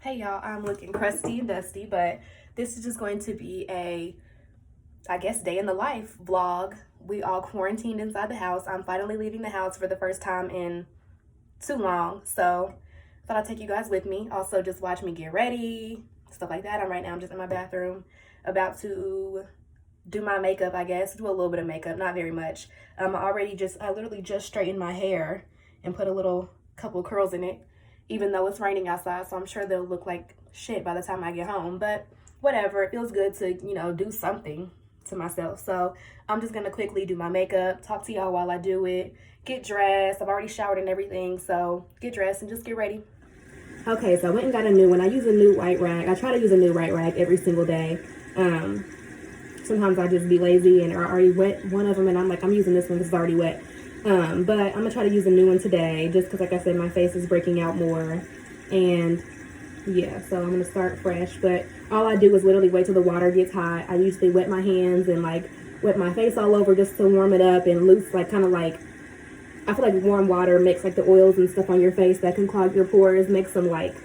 Hey y'all, I'm looking crusty and dusty, but this is just going to be a, I guess, day in the life vlog. We all quarantined inside the house. I'm finally leaving the house for the first time in too long, so I thought I'd take you guys with me. Also, just watch me get ready, stuff like that. Right now I'm just in my bathroom, about to do my makeup, I guess. Do a little bit of makeup, not very much. I literally just straightened my hair and put a little couple curls in it, even though it's raining outside, so I'm sure they'll look like shit by the time I get home. But whatever, it feels good to, do something to myself. So I'm just gonna quickly do my makeup, talk to y'all while I do it, get dressed. I've already showered and everything, so get dressed and just get ready. Okay, so I went and got a new one. I use a new white rag. I try to use a new white rag every single day. Sometimes I just be lazy and I already wet one of them and I'm like, I'm using this one because it's already wet. But I'm gonna try to use a new one today just because, like I said, my face is breaking out more. And yeah, so I'm gonna start fresh. But all I do is literally wait till the water gets hot. I usually wet my hands and like wet my face all over just to warm it up and loose, like kind of like, I feel like warm water makes like the oils and stuff on your face that can clog your pores, makes them like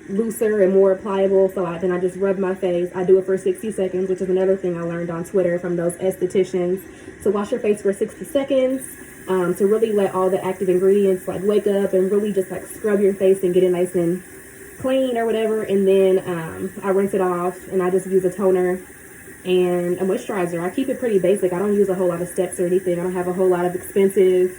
looser and more pliable. So then I just rub my face. I do it for 60 seconds, which is another thing I learned on Twitter from those estheticians. So wash your face for 60 seconds to really let all the active ingredients like wake up and really just like scrub your face and get it nice and clean or whatever. And then I rinse it off and I just use a toner and a moisturizer. I keep it pretty basic. I don't use a whole lot of steps or anything. I don't have a whole lot of expensive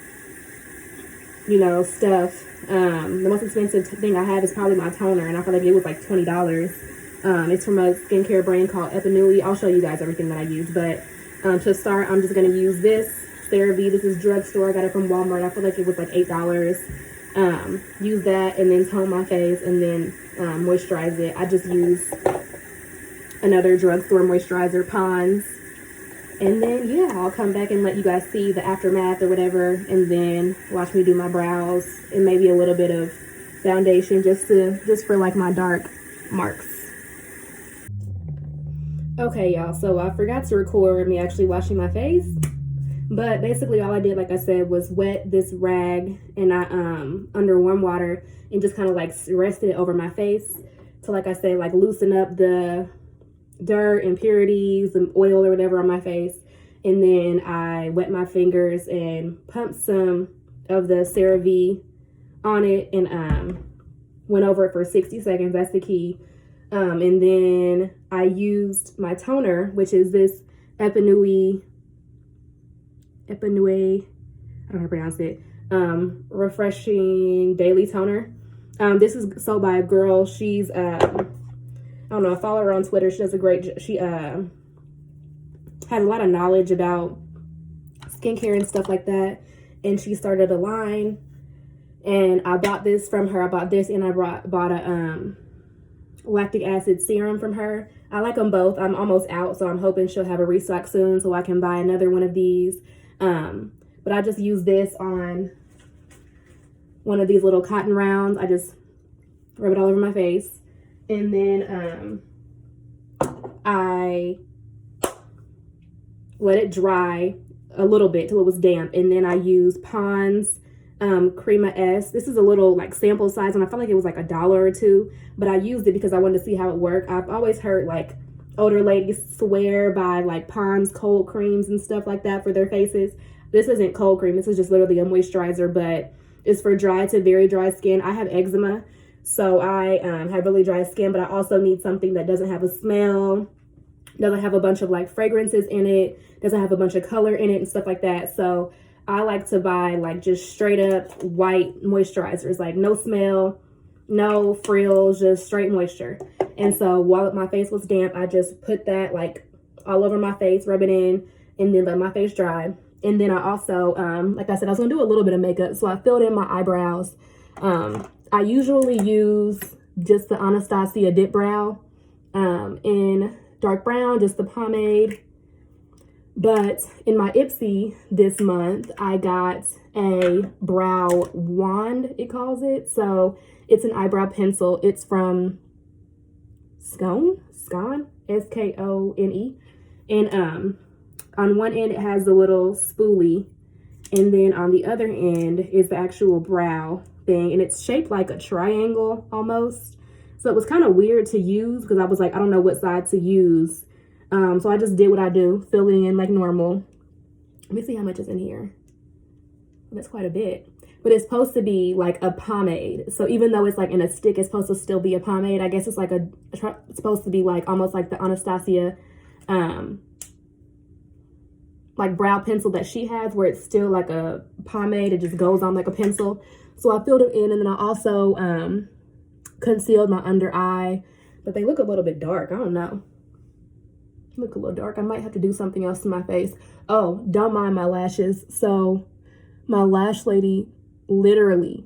stuff. The most expensive thing I have is probably my toner, and I feel like it was like $20. It's from a skincare brand called Epinui. I'll show you guys everything that I use, but to start, I'm just going to use this CeraVe. This is drugstore. I got it from Walmart. I feel like it was like $8. Use that and then tone my face and then moisturize it. I just use another drugstore moisturizer, Pond's. And then, yeah, I'll come back and let you guys see the aftermath or whatever. And then watch me do my brows and maybe a little bit of foundation just for like my dark marks. Okay, y'all. So I forgot to record me actually washing my face. But basically all I did, like I said, was wet this rag and I under warm water and just kind of like rested it over my face to, like I said, like loosen up the dirt, impurities, and oil or whatever on my face. And then I wet my fingers and pumped some of the CeraVe on it and went over it for 60 seconds. That's the key. And then I used my toner, which is this Epinui, I don't know how to pronounce it, refreshing daily toner. This is sold by a girl. She's I don't know, I follow her on Twitter. She does a great, she has a lot of knowledge about skincare and stuff like that. And she started a line and I bought this from her. I bought this and I bought a lactic acid serum from her. I like them both. I'm almost out, so I'm hoping she'll have a restock soon so I can buy another one of these. But I just use this on one of these little cotton rounds. I just rub it all over my face. And then I let it dry a little bit till it was damp. And then I use Pond's Crema S. This is a little like sample size and I felt like it was like $1 or $2. But I used it because I wanted to see how it worked. I've always heard like older ladies swear by like Pond's cold creams and stuff like that for their faces. This isn't cold cream. This is just literally a moisturizer, but it's for dry to very dry skin. I have eczema. So I have really dry skin, but I also need something that doesn't have a smell, doesn't have a bunch of like fragrances in it, doesn't have a bunch of color in it and stuff like that. So I like to buy like just straight up white moisturizers, like no smell, no frills, just straight moisture. And so while my face was damp, I just put that like all over my face, rub it in, and then let my face dry. And then I also, like I said, I was gonna do a little bit of makeup. So I filled in my eyebrows. I usually use just the Anastasia Dip Brow in dark brown, just the pomade. But in my Ipsy this month, I got a brow wand, it calls it. So it's an eyebrow pencil. It's from Skone, S-K-O-N-E. And on one end, it has the little spoolie. And then on the other end is the actual brow thing, and it's shaped like a triangle almost. So it was kind of weird to use because I was like, I don't know what side to use. So I just did what I do, fill it in like normal. Let me see how much is in here. That's quite a bit. But it's supposed to be like a pomade. So even though it's like in a stick, it's supposed to still be a pomade. I guess it's like it's supposed to be like almost like the Anastasia like brow pencil that she has, where it's still like a pomade. It just goes on like a pencil. So I filled it in, and then I also concealed my under eye. But they look a little bit dark. I don't know. Look a little dark. I might have to do something else to my face. Oh, don't mind my lashes. So my lash lady literally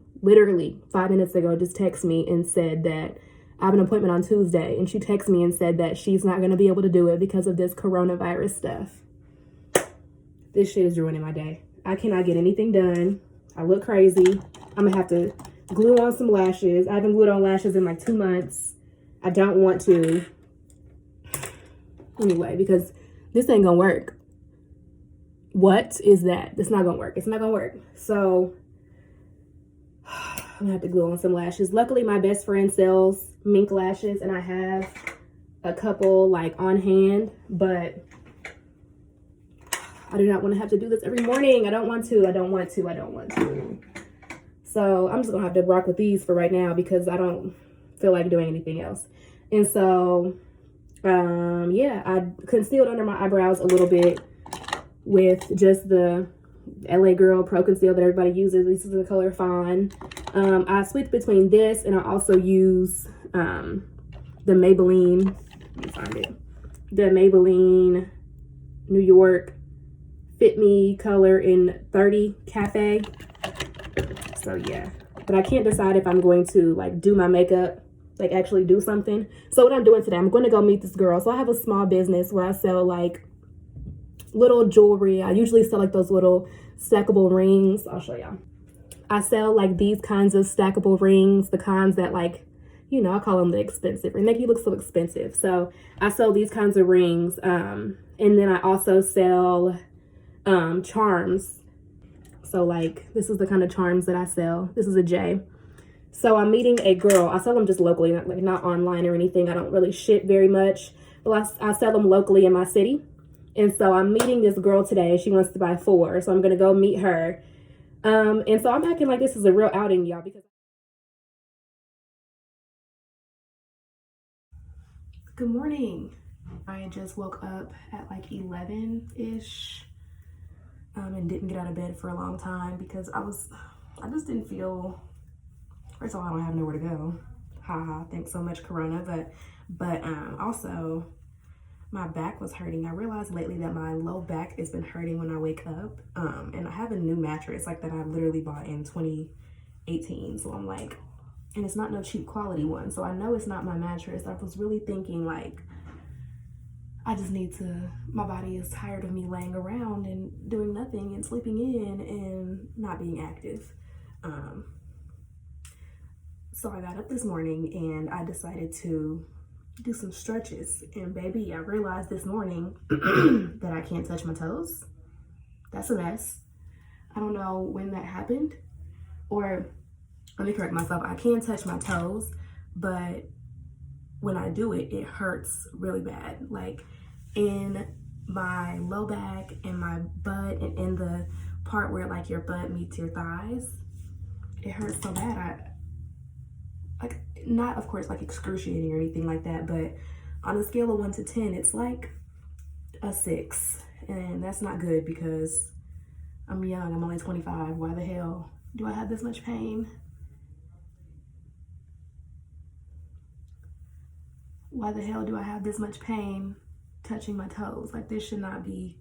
5 minutes ago just texted me and said that I have an appointment on Tuesday, and she texted me and said that she's not going to be able to do it because of this coronavirus stuff. This shit is ruining my day. I cannot get anything done. I look crazy. I'm gonna have to glue on some lashes. I haven't glued on lashes in like 2 months. I don't want to. Anyway, because this ain't gonna work. What is that? It's not gonna work. It's not gonna work. So I'm gonna have to glue on some lashes. Luckily, my best friend sells mink lashes, and I have a couple like on hand, but I do not want to have to do this every morning. I don't want to. So I'm just gonna have to rock with these for right now because I don't feel like doing anything else. And so yeah, I concealed under my eyebrows a little bit with just the LA Girl Pro Conceal that everybody uses. This is the color Fawn. I switched between this, and I also use the Maybelline, let me find it, the Maybelline New York Fit Me color in 30 Cafe. So yeah, but I can't decide if I'm going to like do my makeup, like actually do something. So what I'm doing today, I'm going to go meet this girl. So I have a small business where I sell like little jewelry. I usually sell like those little stackable rings. I'll show y'all. I sell like these kinds of stackable rings, the kinds that like, you know, I call them the expensive. They make you look so expensive. So I sell these kinds of rings. And then I also sell charms. So like this is the kind of charms that I sell. This is a J. So I'm meeting a girl. I sell them just locally, not online or anything. I don't really ship very much, but I sell them locally in my city. And so I'm meeting this girl today. She wants to buy 4, so I'm gonna go meet her. And so I'm acting like this is a real outing, y'all, because good morning. I just woke up at like 11-ish. And didn't get out of bed for a long time because I just didn't feel, first of all, I don't have nowhere to go. Haha, thanks so much, Corona. But also my back was hurting. I realized lately that my low back has been hurting when I wake up. And I have a new mattress like that I literally bought in 2018. So I'm like, and it's not no cheap quality one. So I know it's not my mattress. I was really thinking like, I just need to, my body is tired of me laying around and doing nothing and sleeping in and not being active. So I got up this morning and I decided to do some stretches. And baby, I realized this morning that I can't touch my toes. That's a mess. I don't know when that happened. Or let me correct myself. I can touch my toes, but when I do it, it hurts really bad. Like in my low back and my butt and in the part where like your butt meets your thighs, it hurts so bad. Like, not of course like excruciating or anything like that, but on a scale of 1 to 10, it's like a 6. And that's not good because I'm young, I'm only 25. Why the hell do I have this much pain? Why the hell do I have this much pain touching my toes? Like, this should not be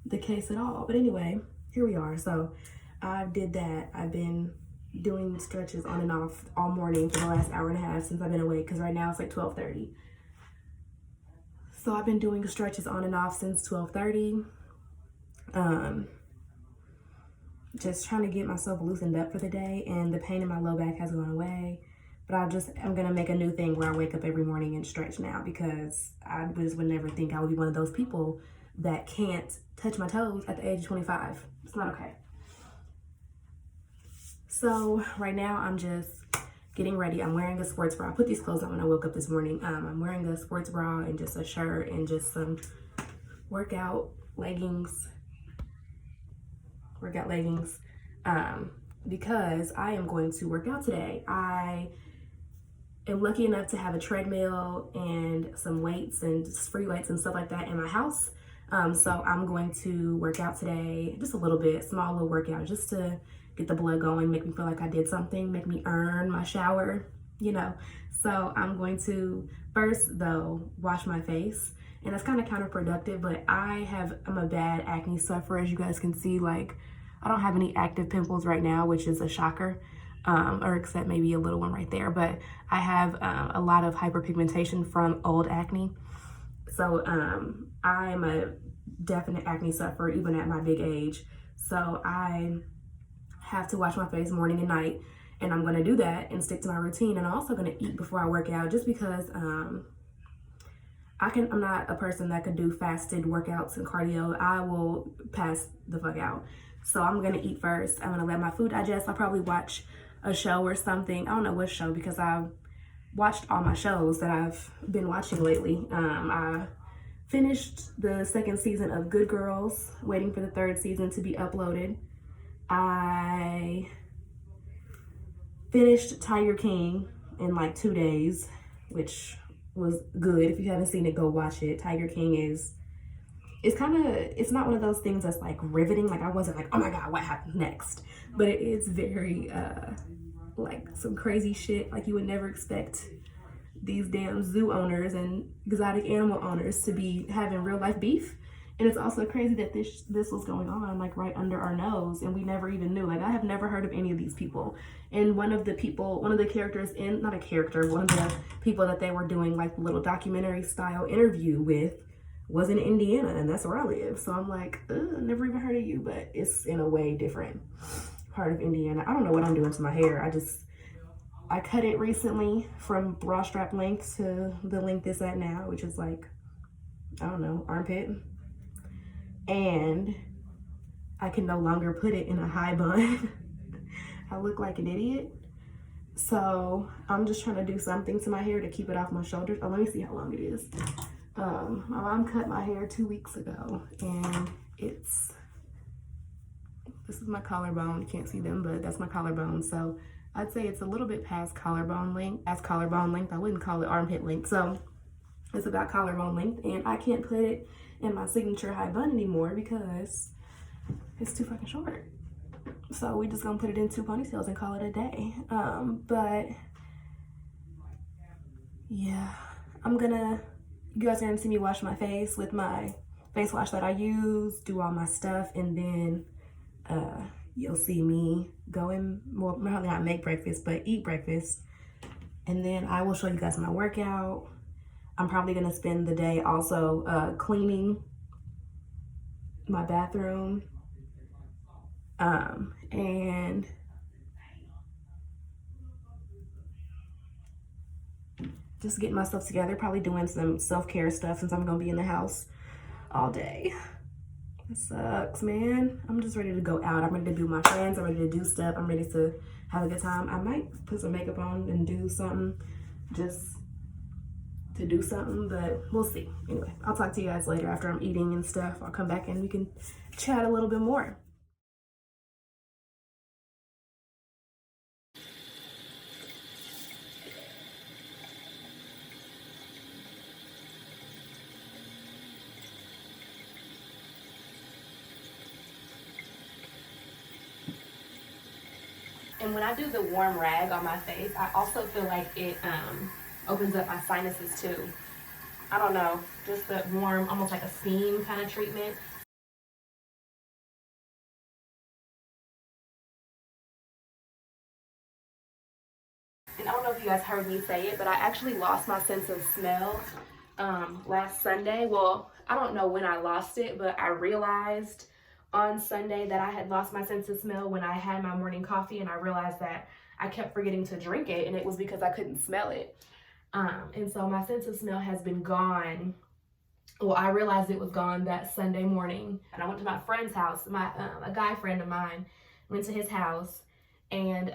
the case at all. But anyway, here we are. So I did that. I've been doing stretches on and off all morning for the last hour and a half since I've been awake, because right now it's like 12:30. So I've been doing stretches on and off since 12:30. Just trying to get myself loosened up for the day, and the pain in my low back has gone away. But I'm gonna make a new thing where I wake up every morning and stretch now, because I just would never think I would be one of those people that can't touch my toes at the age of 25. It's not okay. So right now I'm just getting ready. I'm wearing a sports bra. I put these clothes on when I woke up this morning. I'm wearing a sports bra and just a shirt and just some workout leggings. Because I am going to work out today. I am lucky enough to have a treadmill and some weights and free weights and stuff like that in my house. So I'm going to work out today, just a little bit, small little workout, just to get the blood going, make me feel like I did something, make me earn my shower, you know. So I'm going to first though wash my face, and that's kind of counterproductive, but I'm a bad acne sufferer, as you guys can see. Like, I don't have any active pimples right now, which is a shocker, or except maybe a little one right there, but I have a lot of hyperpigmentation from old acne. So I'm a definite acne sufferer even at my big age. So I have to wash my face morning and night, and I'm gonna do that and stick to my routine. And I'm also gonna eat before I work out, just because I'm not a person that could do fasted workouts and cardio. I will pass the fuck out. So I'm gonna eat first. I'm gonna let my food digest. I'll probably watch a show or something. I don't know what show, because I've watched all my shows that I've been watching lately. I finished the second season of Good Girls, waiting for the third season to be uploaded. I finished Tiger King in like 2 days, which was good. If you haven't seen it, go watch it. Tiger King it's not one of those things that's like riveting. Like, I wasn't like, oh my God, what happened next? But it is very, like some crazy shit like you would never expect these damn zoo owners and exotic animal owners to be having real life beef. And it's also crazy that this was going on like right under our nose, and we never even knew. Like, I have never heard of any of these people. And one of the people that they were doing like little documentary style interview with was in Indiana, and that's where I live. So I'm like, never even heard of you, but it's in a way different part of Indiana. I don't know what I'm doing to my hair. I cut it recently from bra strap length to the length it's at now, which is like, I don't know, armpit. And I can no longer put it in a high bun. I look like an idiot. So I'm just trying to do something to my hair to keep it off my shoulders. Oh, let me see how long it is. My mom cut my hair 2 weeks ago, and this is my collarbone. You can't see them, but that's my collarbone. So I'd say it's a little bit past collarbone length. That's collarbone length. I wouldn't call it armpit length. So it's about collarbone length, and I can't put it in my signature high bun anymore because it's too fucking short. So we just gonna put it in 2 ponytails and call it a day. But yeah, you guys are gonna see me wash my face with my face wash that I use, do all my stuff, and then you'll see me go in, well, probably not make breakfast, but eat breakfast. And then I will show you guys my workout. I'm probably gonna spend the day also cleaning my bathroom, and just getting myself together, probably doing some self-care stuff since I'm gonna be in the house all day. It sucks, man. I'm just ready to go out. I'm ready to be with my friends. I'm ready to do stuff. I'm ready to have a good time. I might put some makeup on and do something just to do something, but we'll see. Anyway, I'll talk to you guys later after I'm eating and stuff. I'll come back and we can chat a little bit more. And when I do the warm rag on my face, I also feel like it opens up my sinuses too. I don't know, just the warm, almost like a steam kind of treatment. And I don't know if you guys heard me say it, but I actually lost my sense of smell last Sunday. Well, I don't know when I lost it, but I realized on Sunday that I had lost my sense of smell when I had my morning coffee, and I realized that I kept forgetting to drink it, and it was because I couldn't smell it. And so my sense of smell has been gone. Well, I realized it was gone that Sunday morning, and I went to my friend's house. A guy friend of mine, went to his house, and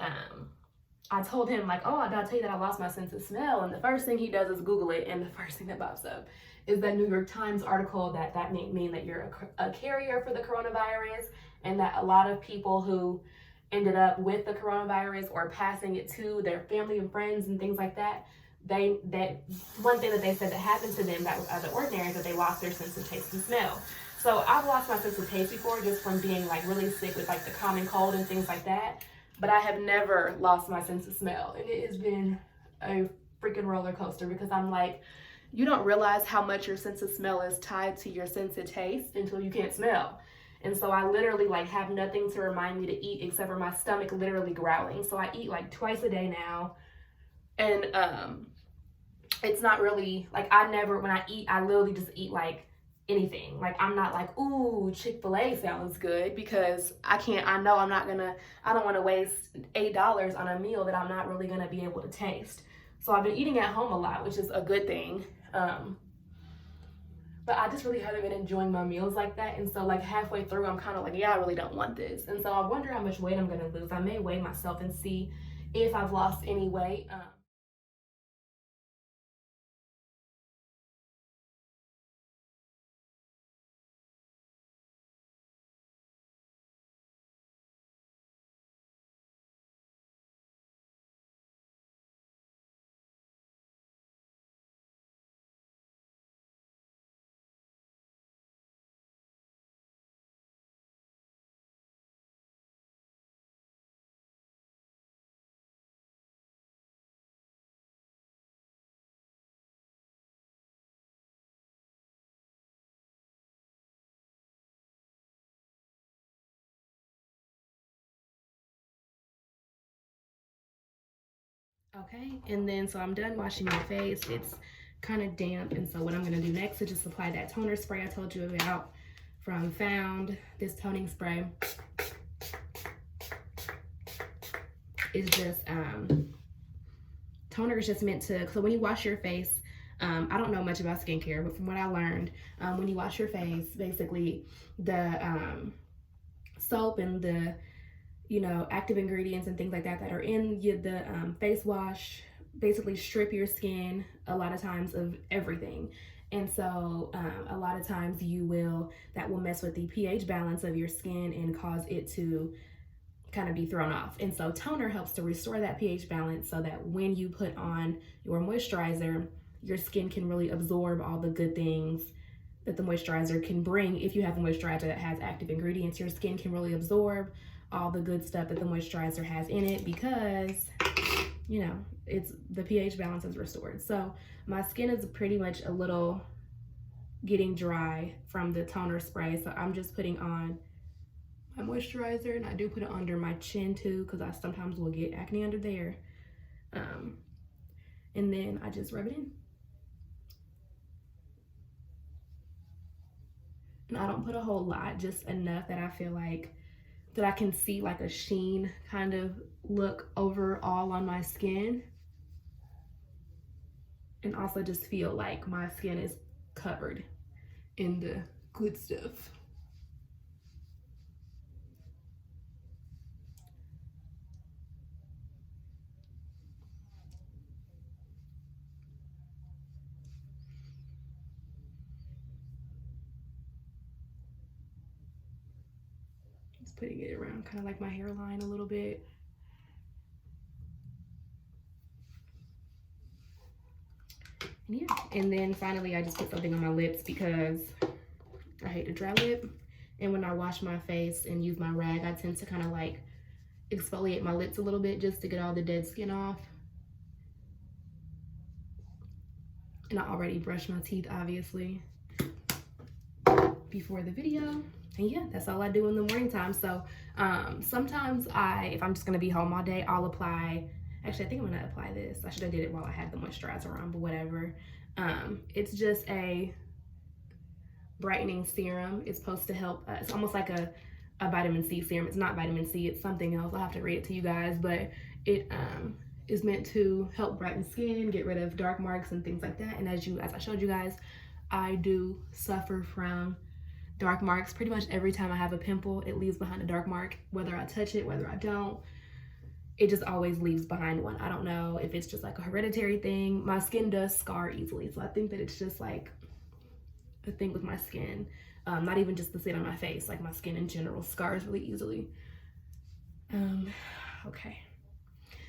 I told him like, oh, I gotta tell you that I lost my sense of smell. And the first thing he does is Google it. And the first thing that pops up is that New York Times article that may mean that you're a carrier for the coronavirus, and that a lot of people who ended up with the coronavirus or passing it to their family and friends and things like that, that one thing that they said that happened to them that was out of the ordinary is that they lost their sense of taste and smell. So I've lost my sense of taste before just from being like really sick with like the common cold and things like that. But I have never lost my sense of smell. And it has been a freaking roller coaster because I'm like, you don't realize how much your sense of smell is tied to your sense of taste until you can't smell. And so I literally like have nothing to remind me to eat except for my stomach literally growling. So I eat like twice a day now. And it's not really like when I eat, I literally just eat like anything. Like I'm not like, ooh, Chick-fil-A sounds good, because I know I'm not gonna, I don't want to waste $8 on a meal that I'm not really gonna be able to taste. So I've been eating at home a lot, which is a good thing. But I just really haven't been enjoying my meals like that. And so like halfway through, I'm kind of like, yeah, I really don't want this. And so I wonder how much weight I'm gonna lose. I may weigh myself and see if I've lost any weight. Okay, and then so I'm done washing my face. It's kind of damp, and so what I'm gonna do next is just apply that toner spray I told you about from Found. This toning spray is just toner is just meant to, so when you wash your face, I don't know much about skincare, but from what I learned, when you wash your face, basically the soap and the active ingredients and things like that that are in the face wash basically strip your skin a lot of times of everything. And so a lot of times that will mess with the pH balance of your skin and cause it to kind of be thrown off. And so toner helps to restore that pH balance so that when you put on your moisturizer, your skin can really absorb all the good things that the moisturizer can bring. If you have a moisturizer that has active ingredients, your skin can really absorb all the good stuff that the moisturizer has in it, because it's the pH balance is restored. So my skin is pretty much a little getting dry from the toner spray, so I'm just putting on my moisturizer, and I do put it under my chin too, because I sometimes will get acne under there. And then I just rub it in. And I don't put a whole lot, just enough that I feel like that I can see like a sheen kind of look overall on my skin. And also just feel like my skin is covered in the good stuff. Just putting it around kind of like my hairline a little bit. And yeah, and then finally I just put something on my lips because I hate a dry lip. And when I wash my face and use my rag, I tend to kind of like exfoliate my lips a little bit just to get all the dead skin off. And I already brushed my teeth, obviously, before the video. And yeah, that's all I do in the morning time. So sometimes if I'm just gonna be home all day, I'll apply, actually I think I'm gonna apply this. I should have did it while I had the moisturizer on, but whatever. It's just a brightening serum. It's supposed to help, it's almost like a vitamin C serum. It's not vitamin C, it's something else. I'll have to read it to you guys, but it is meant to help brighten skin, get rid of dark marks and things like that. And as I showed you guys, I do suffer from dark marks. Pretty much every time I have a pimple, it leaves behind a dark mark, whether I touch it, whether I don't. it just always leaves behind one. I don't know if it's just like a hereditary thing. My skin does scar easily, so I think that it's just like a thing with my skin. Not even just the skin on my face, like my skin in general scars really easily. Okay.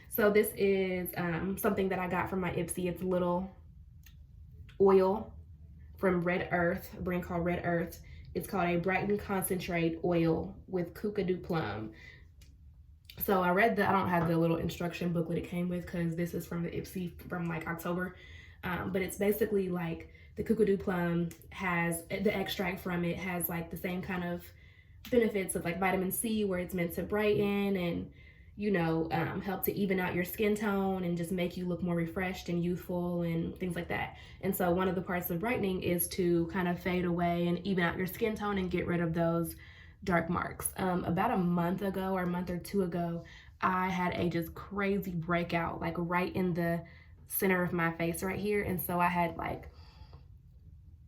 So this is something that I got from my Ipsy. It's a little oil from Red Earth, a brand called Red Earth. It's called a Brighten Concentrate Oil with Kookadoo Plum. So I read I don't have the little instruction booklet it came with because this is from the Ipsy from like October. But it's basically like the Kookadoo Plum has, the extract from it has like the same kind of benefits of like vitamin C, where it's meant to brighten and, you know, help to even out your skin tone and just make you look more refreshed and youthful and things like that. And so one of the parts of brightening is to kind of fade away and even out your skin tone and get rid of those dark marks. About a month ago or a month or two ago, I had a just crazy breakout like right in the center of my face right here. And so I had like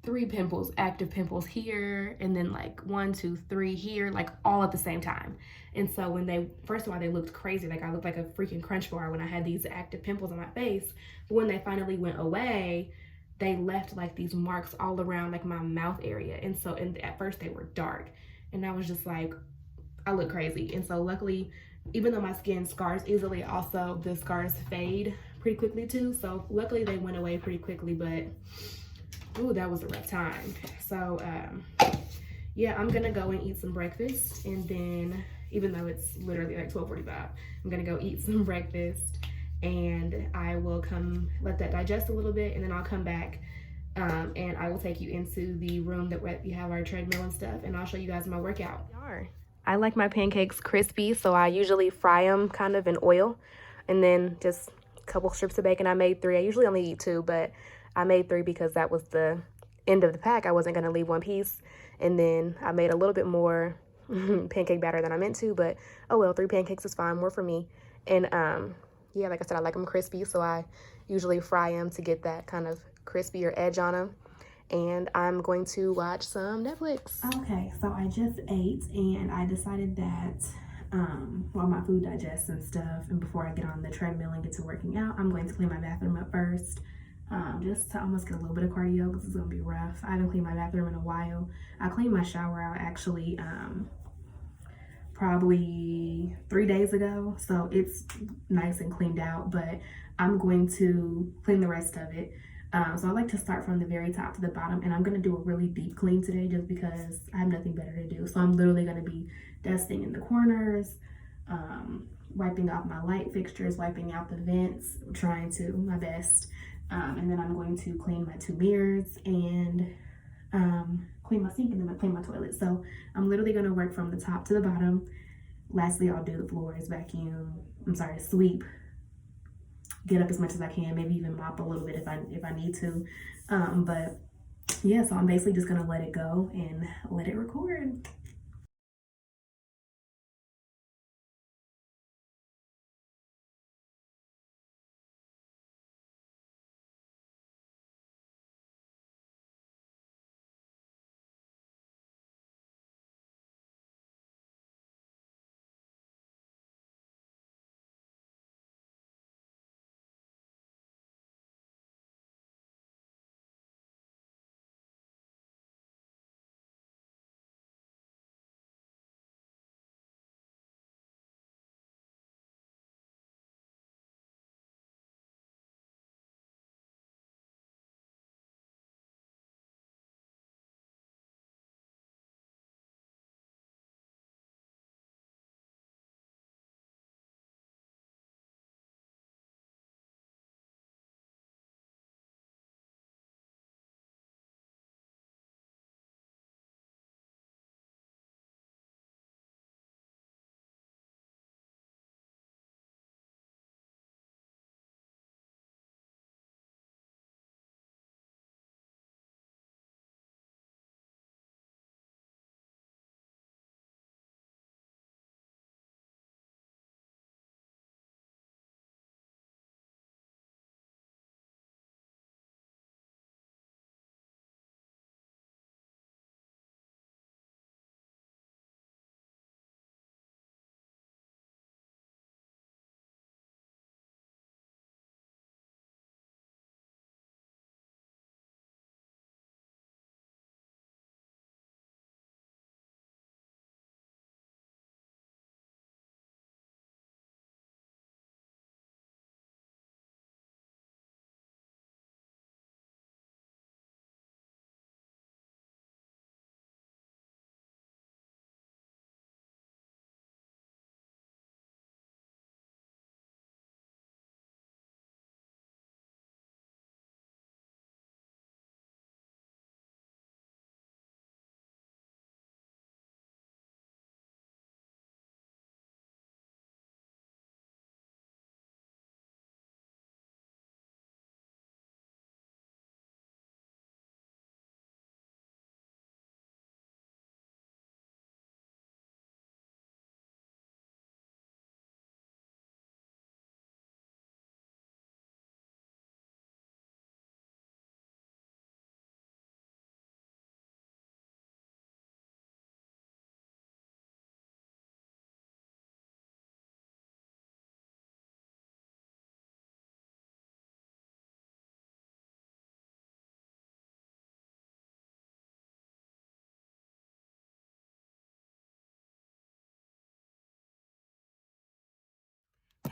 3 pimples, active pimples here, and then like 1, 2, 3 here, like all at the same time. And so when they, first of all, they looked crazy. Like I looked like a freaking crunch bar when I had these active pimples on my face. But when they finally went away, they left like these marks all around like my mouth area. And so at first they were dark. And I was just like, I look crazy. And so luckily, even though my skin scars easily, also the scars fade pretty quickly too. So luckily they went away pretty quickly, but ooh, that was a rough time. So yeah, I'm gonna go and eat some breakfast, and then even though it's literally like 12:45, I'm gonna go eat some breakfast, and I will come let that digest a little bit, and then I'll come back and I will take you into the room that we have our treadmill and stuff, and I'll show you guys my workout. I like my pancakes crispy, so I usually fry them kind of in oil, and then just a couple strips of bacon. I made 3. I usually only eat 2, but I made 3 because that was the end of the pack. I wasn't going to leave one piece. And then I made a little bit more pancake batter than I meant to, but oh well, 3 pancakes is fine, more for me. And yeah, like I said, I like them crispy, so I usually fry them to get that kind of crispier edge on them. And I'm going to watch some Netflix. Okay, so I just ate, and I decided that while my food digests and stuff, and before I get on the treadmill and get to working out, I'm going to clean my bathroom up first. Just to almost get a little bit of cardio because it's gonna be rough. I haven't cleaned my bathroom in a while. I cleaned my shower out actually probably 3 days ago, so it's nice and cleaned out, but I'm going to clean the rest of it. So I like to start from the very top to the bottom, and I'm gonna do a really deep clean today just because I have nothing better to do. So I'm literally gonna be dusting in the corners, wiping off my light fixtures, wiping out the vents, trying to my best. And then I'm going to clean my 2 mirrors and clean my sink, and then clean my toilet. So I'm literally going to work from the top to the bottom. Lastly, I'll do the floors, sweep, get up as much as I can, maybe even mop a little bit if I need to. But yeah, so I'm basically just going to let it go and let it record.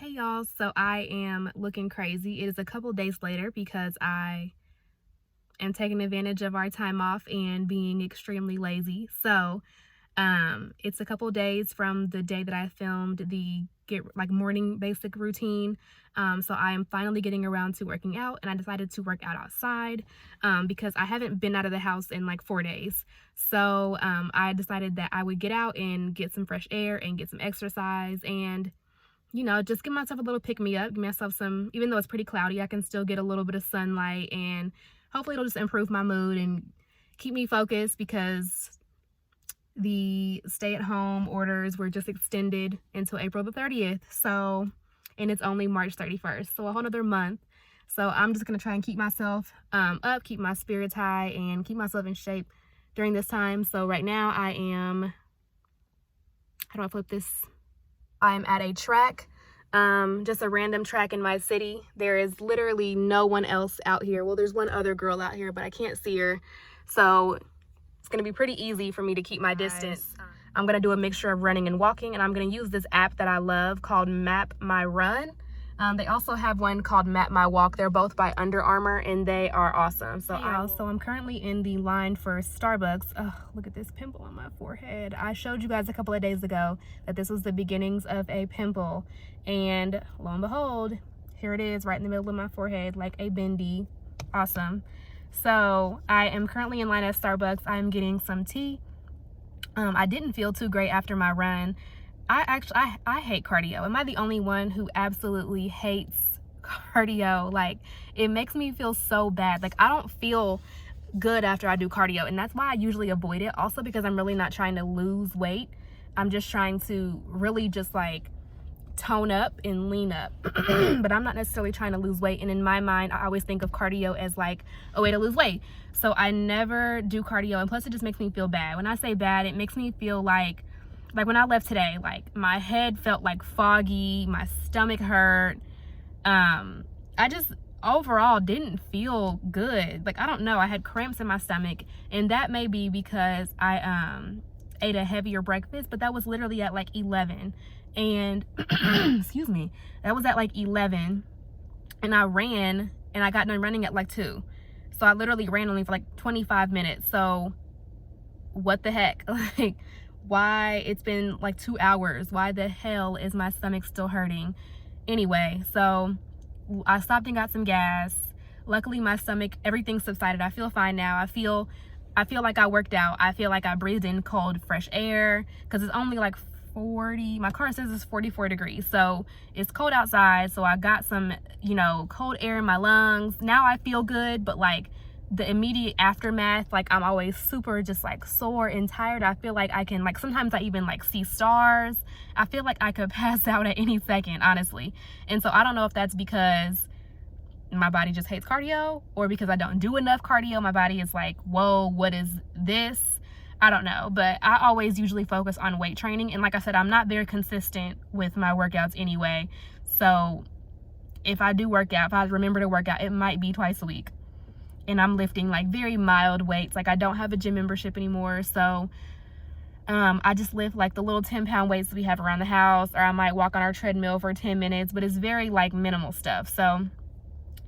Hey y'all, so I am looking crazy. It is a couple days later because I am taking advantage of our time off and being extremely lazy. So it's a couple days from the day that I filmed the morning basic routine. So I am finally getting around to working out, and I decided to work out outside because I haven't been out of the house in like 4 days. So I decided that I would get out and get some fresh air and get some exercise and just give myself a little pick-me-up, give myself some, even though it's pretty cloudy, I can still get a little bit of sunlight, and hopefully it'll just improve my mood and keep me focused because the stay-at-home orders were just extended until April the 30th. So, and it's only March 31st, so a whole nother month. So I'm just going to try and keep myself up, keep my spirits high, and keep myself in shape during this time. So right now I am, how do I flip this? I'm at a track, just a random track in my city. There is literally no one else out here. Well, there's one other girl out here, but I can't see her. So it's going to be pretty easy for me to keep my distance. I'm going to do a mixture of running and walking, and I'm going to use this app that I love called Map My Run. They also have one called Map My Walk. They're both by Under Armour, and they are awesome. So I'm currently in the line for Starbucks. Oh, look at this pimple on my forehead. I showed you guys a couple of days ago that this was the beginnings of a pimple, and lo and behold, here it is right in the middle of my forehead, like a bendy. Awesome. So I am currently in line at Starbucks. I'm getting some tea. I didn't feel too great after my run. I hate cardio. Am I the only one who absolutely hates cardio? Like, it makes me feel so bad. Like, I don't feel good after I do cardio, and that's why I usually avoid it. Also because I'm really not trying to lose weight. I'm just trying to really just like tone up and lean up. But I'm not necessarily trying to lose weight, and in my mind I always think of cardio as like a way to lose weight. So I never do cardio, and plus it just makes me feel bad. When I say bad, it makes me feel like when I left today, like my head felt like foggy, my stomach hurt. I just overall didn't feel good. Like, I don't know, I had cramps in my stomach, and that may be because I ate a heavier breakfast, but that was literally at like 11. And excuse me, that was at like 11, and I ran, and I got done running at like 2. So I literally ran only for like 25 minutes. So what the heck? Like, why? It's been like 2 hours. Why the hell is my stomach still hurting? Anyway, so I stopped and got some gas. Luckily my stomach, everything subsided. I feel fine now. I feel like I worked out. I feel like I breathed in cold fresh air, because it's only like 40, my car says it's 44 degrees, so it's cold outside. So I got some cold air in my lungs. Now I feel good, but like the immediate aftermath, like I'm always super just like sore and tired. I feel like I can, like, sometimes I even like see stars. I feel like I could pass out at any second, honestly. And so I don't know if that's because my body just hates cardio, or because I don't do enough cardio. My body is like, whoa, what is this? I don't know, but I always usually focus on weight training, and like I said, I'm not very consistent with my workouts anyway. So if I do work out, if I remember to work out, it might be twice a week. And I'm lifting like very mild weights. Like, I don't have a gym membership anymore, so I just lift like the little 10-pound weights we have around the house, or I might walk on our treadmill for 10 minutes, but it's very like minimal stuff. So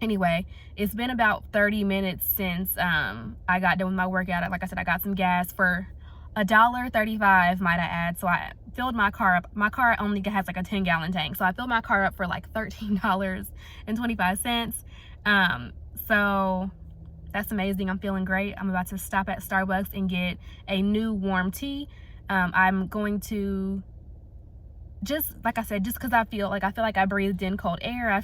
anyway, it's been about 30 minutes since I got done with my workout. Like I said, I got some gas for $1.35, might I add. So I filled my car up. My car only has like a 10-gallon tank, so I filled my car up for like $13.25. So that's amazing. I'm feeling great. I'm about to stop at Starbucks and get a new warm tea. I'm going to, just like I said, just because I feel like I breathed in cold air. I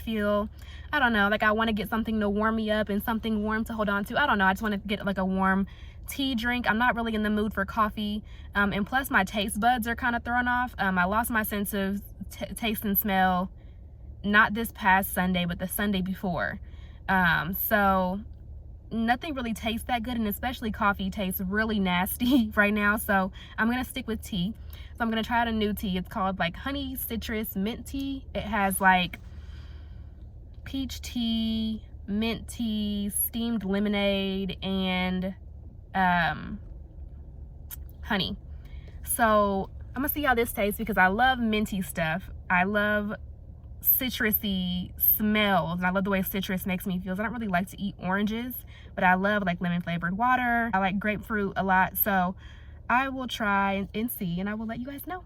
don't know, like I want to get something to warm me up and something warm to hold on to. I don't know, I just want to get like a warm tea drink. I'm not really in the mood for coffee, and plus my taste buds are kind of thrown off. I lost my sense of taste and smell, not this past Sunday, but the Sunday before. So nothing really tastes that good, and especially coffee tastes really nasty right now. So I'm gonna stick with tea. So I'm gonna try out a new tea. It's called like honey citrus mint tea. It has like peach tea, mint tea, steamed lemonade, and honey. So I'm gonna see how this tastes, because I love minty stuff. I love citrusy smells, and I love the way citrus makes me feel. I don't really like to eat oranges, but I love like lemon flavored water. I like grapefruit a lot, so I will try and see, and I will let you guys know.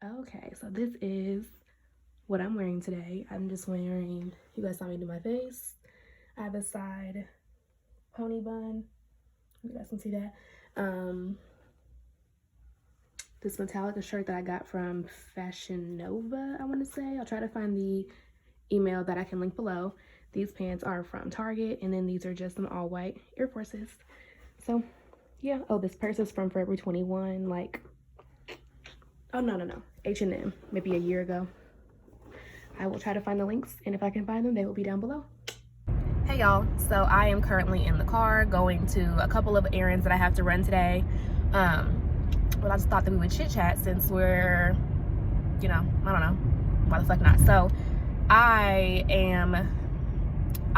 Okay, so this is what I'm wearing today. I'm just wearing, you guys saw me do my face. I have a side pony bun. You guys can see that. This Metallica shirt that I got from Fashion Nova, I want to say. I'll try to find the email that I can link below. These pants are from Target, and then these are just some all white Air Forces. So yeah. Oh, this purse is from Forever 21, like, oh no, H&M, maybe a year ago. I will try to find the links, and if I can find them, they will be down below. Hey y'all, so I am currently in the car going to a couple of errands that I have to run today. But I just thought that we would chit chat since we're, you know, I don't know, why the fuck not. So I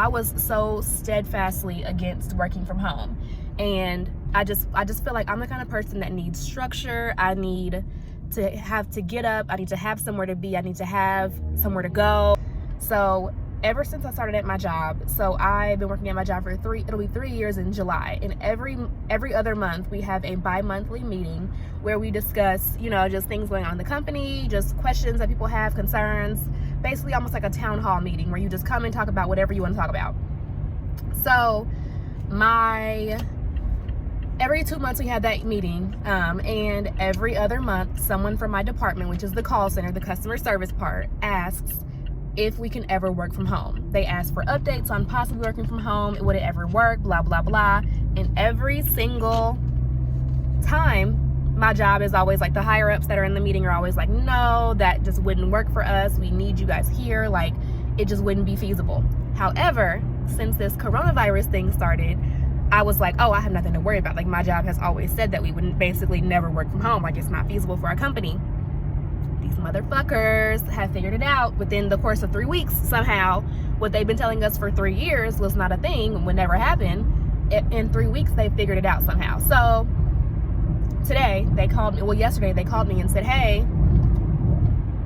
was so steadfastly against working from home, and I just feel like I'm the kind of person that needs structure. I need to have to get up, I need to have somewhere to be, I need to have somewhere to go. So ever since I started at my job, so I've been working at my job for it'll be 3 years in July, and every other month we have a bi-monthly meeting where we discuss, you know, just things going on in the company, just questions that people have, concerns, basically almost like a town hall meeting where you just come and talk about whatever you want to talk about. So every 2 months we have that meeting, and every other month someone from my department, which is the call center, the customer service part, asks if we can ever work from home. They ask for updates on possibly working from home, would it ever work, blah blah blah. And every single time, my job is always like, the higher ups that are in the meeting are always like, no, that just wouldn't work for us, we need you guys here, like it just wouldn't be feasible. However, since this coronavirus thing started, I was like, oh, I have nothing to worry about. Like, my job has always said that we wouldn't basically never work from home. Like, it's not feasible for our company. These motherfuckers have figured it out within the course of 3 weeks. Somehow, what they've been telling us for 3 years was not a thing, would never happen. In 3 weeks, they figured it out somehow. So today, yesterday they called me and said, hey,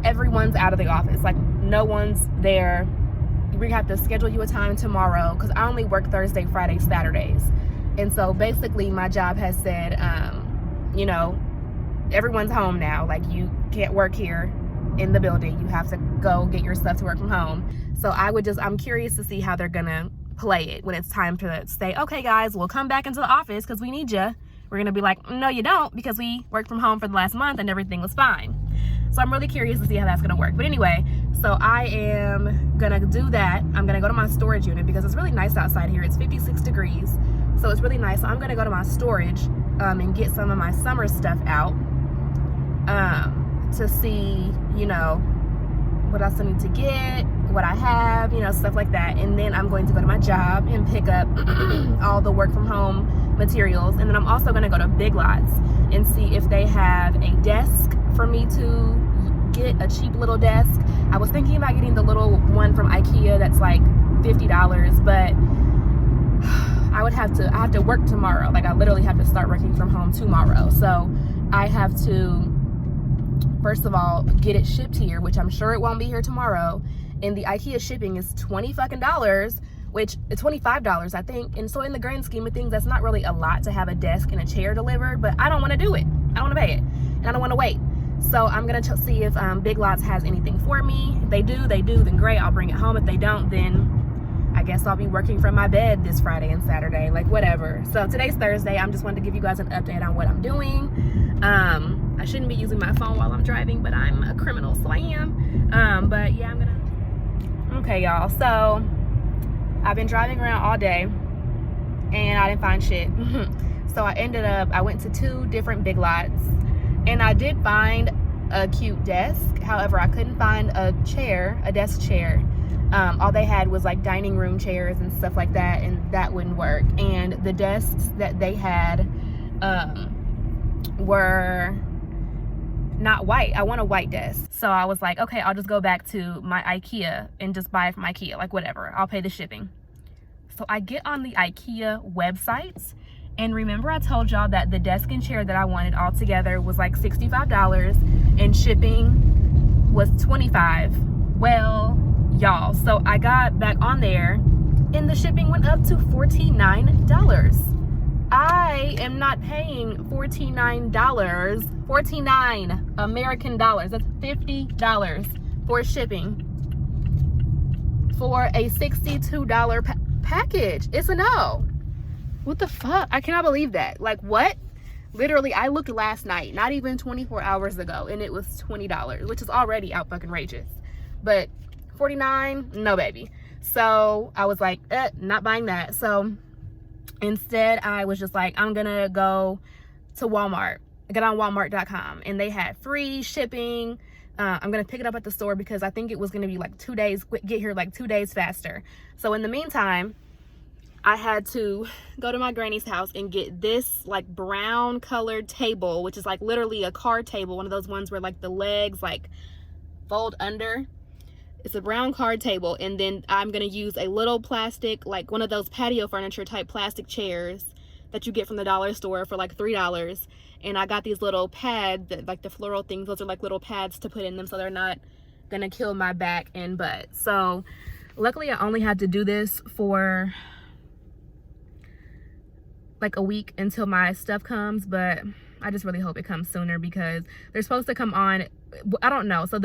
everyone's out of the office. Like, no one's there. We have to schedule you a time tomorrow, because I only work Thursday, Friday, Saturdays. And so basically my job has said, you know, everyone's home now. Like, you can't work here in the building. You have to go get your stuff to work from home. So I'm curious to see how they're gonna play it when it's time to say, okay guys, we'll come back into the office because we need you. We're gonna be like, no you don't, because we worked from home for the last month and everything was fine. So I'm really curious to see how that's gonna work. But anyway, so I am gonna do that. I'm gonna go to my storage unit because it's really nice outside here. It's 56 degrees, so it's really nice. So I'm gonna go to my storage and get some of my summer stuff out to see, you know, what else I need to get, what I have, you know, stuff like that. And then I'm going to go to my job and pick up all the work from home materials. And then I'm also gonna go to Big Lots and see if they have a desk for me to get, a cheap little desk. I was thinking about getting the little one from IKEA that's like $50, but I have to work tomorrow. Like, I literally have to start working from home tomorrow. So I have to, first of all, get it shipped here, which I'm sure it won't be here tomorrow. And the IKEA shipping is $20 fucking, which is $25, I think. And so in the grand scheme of things, that's not really a lot to have a desk and a chair delivered, but I don't want to do it. I don't want to pay it, and I don't want to wait. So I'm gonna see if Big Lots has anything for me. If they do, then great, I'll bring it home. If they don't, then I guess I'll be working from my bed this Friday and Saturday, like whatever. So today's Thursday. I'm just wanted to give you guys an update on what I'm doing. I shouldn't be using my phone while I'm driving, but I'm a criminal, so I am. But yeah, okay y'all, so I've been driving around all day and I didn't find shit. So I went to 2 different Big Lots, and I did find a cute desk. However, I couldn't find a desk chair. All they had was like dining room chairs and stuff like that, and that wouldn't work. And the desks that they had were not white. I want a white desk. So I was like, okay, I'll just go back to my IKEA and just buy it from IKEA, like whatever, I'll pay the shipping. So I get on the IKEA website, and remember I told y'all that the desk and chair that I wanted all together was like $65 and shipping was $25. Well, y'all, so I got back on there and the shipping went up to $49. I am not paying $49, 49 American dollars. That's $50 for shipping for a $62 package. It's a no. What the fuck? I cannot believe that. Like, what? Literally, I looked last night, not even 24 hours ago, and it was $20, which is already out fucking outrageous. But 49, no baby. So I was like, not buying that. So instead, I was just like, I'm gonna go to Walmart, get on walmart.com, and they had free shipping. I'm gonna pick it up at the store because I think it was gonna be like 2 days, get here like 2 days faster. So in the meantime, I had to go to my granny's house and get this like brown colored table, which is like literally a card table, one of those ones where like the legs like fold under. It's a brown card table, and then I'm gonna use a little plastic, like one of those patio furniture type plastic chairs that you get from the dollar store for like $3. And I got these little pads, that, like the floral things, those are like little pads to put in them so they're not gonna kill my back and butt. So luckily I only had to do this for like a week until my stuff comes, but I just really hope it comes sooner because they're supposed to come on, I don't know. So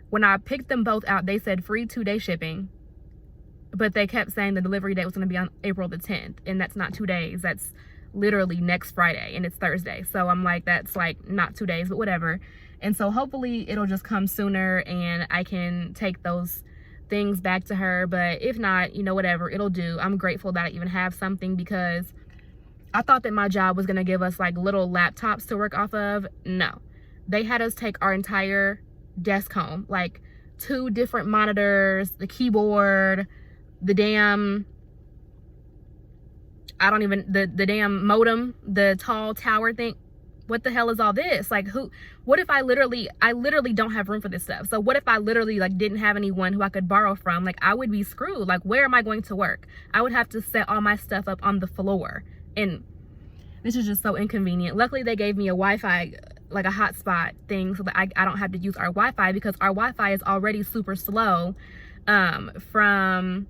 when I picked them both out, they said free 2-day shipping, but they kept saying the delivery date was going to be on April the 10th, and that's not 2 days. That's literally next Friday, and it's Thursday. So I'm like, that's like not 2 days, but whatever. And so hopefully it'll just come sooner and I can take those things back to her. But if not, you know, whatever, it'll do. I'm grateful that I even have something because I thought that my job was going to give us like little laptops to work off of. No, they had us take our entire desk home, like 2 different monitors, the keyboard, the damn, I don't even, the damn modem, the tall tower thing. What the hell is all this? Like, what if I literally don't have room for this stuff? So what if I literally like didn't have anyone who I could borrow from? Like, I would be screwed. Like, where am I going to work? I would have to set all my stuff up on the floor, and this is just so inconvenient. Luckily they gave me a Wi-Fi, like a hotspot thing, so that I don't have to use our Wi-Fi because our Wi-Fi is already super slow from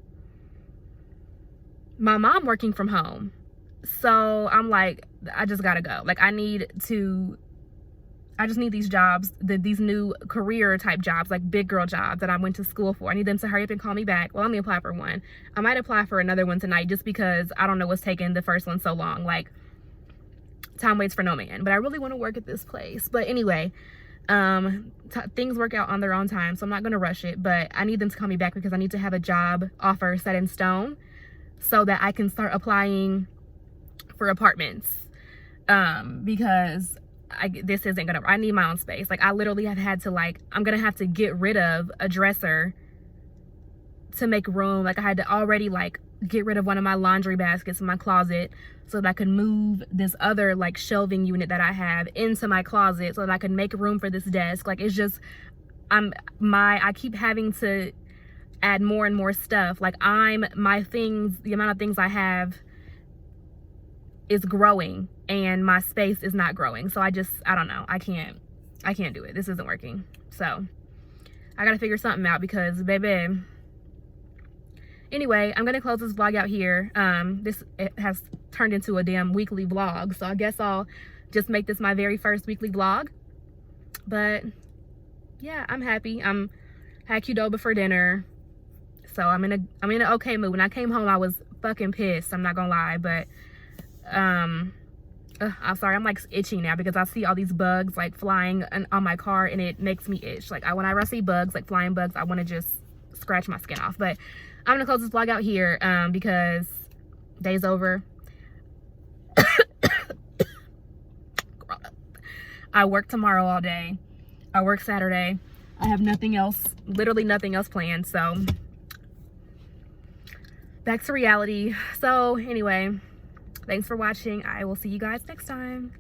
my mom working from home. So I'm like, I just gotta go. Like, I just need these jobs, these new career type jobs, like big girl jobs that I went to school for. I need them to hurry up and call me back. Well, let me apply for one. I might apply for another one tonight just because I don't know what's taking the first one so long. Like, time waits for no man, but I really want to work at this place. But anyway, things work out on their own time, so I'm not going to rush it, but I need them to call me back because I need to have a job offer set in stone so that I can start applying for apartments, because this isn't gonna, I need my own space. Like, I literally have had to, like, I'm gonna have to get rid of a dresser to make room. Like, I had to already like get rid of one of my laundry baskets in my closet so that I could move this other like shelving unit that I have into my closet so that I could make room for this desk. Like, it's just, I keep having to add more and more stuff. Like, my things, the amount of things I have is growing and my space is not growing. So I don't know. I can't do it. This isn't working. So I gotta figure something out because, baby. Anyway, I'm gonna close this vlog out here. It has turned into a damn weekly vlog, so I guess I'll just make this my very first weekly vlog. But yeah, I'm happy. Had Qdoba for dinner, so I'm in an okay mood. When I came home, I was fucking pissed, I'm not gonna lie. But I'm sorry, I'm like itching now because I see all these bugs like flying on my car and it makes me itch. Like, whenever I see bugs, like flying bugs, I want to just scratch my skin off. But I'm gonna close this vlog out here because day's over. I work tomorrow all day. I work Saturday. I have nothing else, literally nothing else planned. So back to reality. So anyway, thanks for watching. I will see you guys next time.